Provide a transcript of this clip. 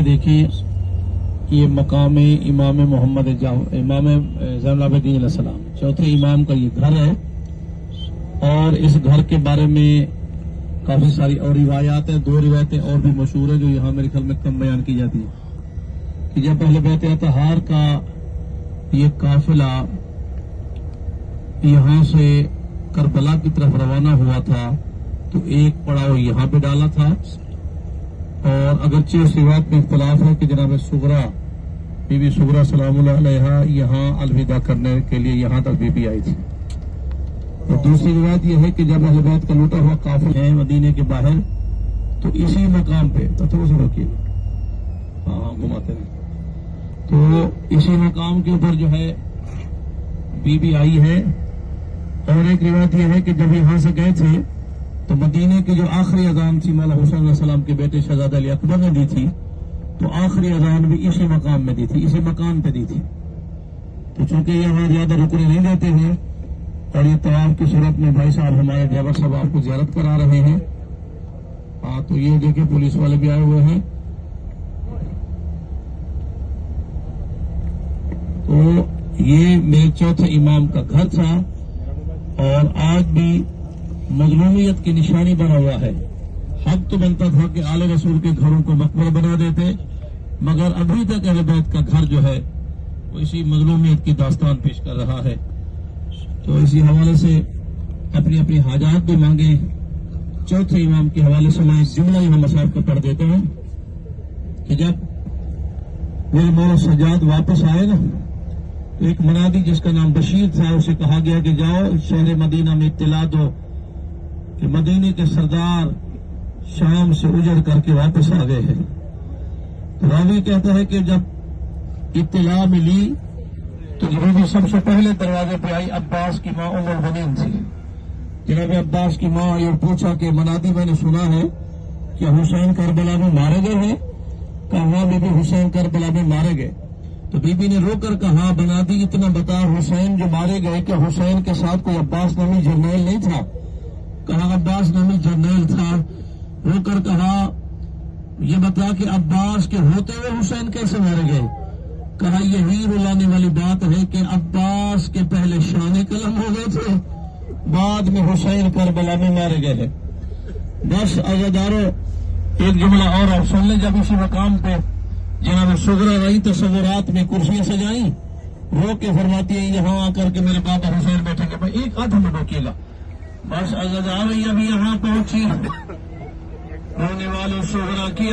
پہ دیکھیں یہ مقام امام محمد امام زین العابدین علیہ السلام چوتھے امام کا یہ گھر ہے، اور اس گھر کے بارے میں کافی ساری اور روایات ہیں، 2 روایتیں اور بھی مشہور ہیں جو یہاں میرے خیال میں کم بیان کی جاتی ہیں کہ جب اہل بیت اطہار کا یہ قافلہ یہاں سے کربلا کی طرف روانہ ہوا تھا تو ایک پڑاؤ یہاں پہ ڈالا تھا، اور اگرچہ اس روایت میں اختلاف ہے کہ جناب سغرا بی بی سغرا سلام اللہ علیہا یہاں الوداع کرنے کے لیے یہاں تک بی آئی تھی، اور دوسری روایت یہ ہے کہ جب اہل بیت کا لوٹا ہوا قافلہ ہے مدینے کے باہر تو اسی مقام پہ تھوڑا سا روکیے، ہاں گھماتے ہیں، تو اسی مقام کے اوپر جو ہے بی آئی ہے۔ اور ایک روایت یہ ہے کہ جب یہاں سے گئے تھے تو مدینے کی جو آخری اذان تھی مولا حسین علیہ السلام کے بیٹے شہزادہ علی اکبر نے دی تھی، تو آخری اذان بھی اسی مقام میں دی تھی، اسی مکان پہ دی تھی۔ تو چونکہ یہاں زیادہ رکنے نہیں دیتے ہیں اور یہ طواف کی صورت میں بھائی صاحب ہمارے ڈرائیور صاحب آپ کو زیارت کرا رہے ہیں، ہاں تو یہ دیکھیں پولیس والے بھی آئے ہوئے ہیں، تو یہ میرے چوتھے امام کا گھر تھا اور آج بھی مظلومیت کی نشانی بنا ہوا ہے۔ حق تو بنتا تھا کہ آل رسول کے گھروں کو مقبرہ بنا دیتے، مگر ابھی تک اہل بیت کا گھر جو ہے وہ اسی مظلومیت کی داستان پیش کر رہا ہے۔ تو اسی حوالے سے اپنی اپنی حاجات بھی مانگیں۔ چوتھے امام کے حوالے سے میں ایک جملہ یہاں مصاحب کو پڑھ دیتا ہوں کہ جب وہ مولا سجاد واپس آئے نا، ایک منادی جس کا نام بشیر تھا اسے کہا گیا کہ جاؤ شہر مدینہ میں اطلاع دو کہ مدینے کے سردار شام سے اجڑ کر کے واپس آ گئے ہیں۔ تو راوی کہتا ہے کہ جب اطلاع ملی تو جو سب سے پہلے دروازے پہ آئی عباس کی ماں ام البنین تھی۔ جناب عباس کی ماں آئی اور پوچھا کہ منادی میں نے سنا ہے کہ حسین کربلا میں مارے گئے ہیں؟ کہا بی بی حسین کربلا میں مارے گئے۔ تو بی بی نے رو کر کہا بنادی اتنا بتا حسین جو مارے گئے کہ حسین کے ساتھ کوئی عباس نامی جرنیل نہیں تھا؟ کہا عباس نامی جرنیل تھا۔ رو کر کہا یہ بتا کہ عباس کے ہوتے ہوئے حسین کیسے مارے گئے؟ کہا یہی رلانے والی بات ہے کہ عباس کے پہلے شان قلم ہو گئے تھے، بعد میں حسین کربلا میں مارے گئے ہیں۔ بس عزادارو ایک جملہ اور آپ سن لیں، جب اسی مقام پہ جناب سغرا رہی تصورات میں کرسیاں سجائیں، رو کے فرماتی ہیں یہاں آ کر کے میرے بابا حسین بیٹھیں گے، بھائی ایک ہاتھ میں روکیے گا۔ بس عزادارو ابھی یہاں پہنچی، رونے والوں سغرا کی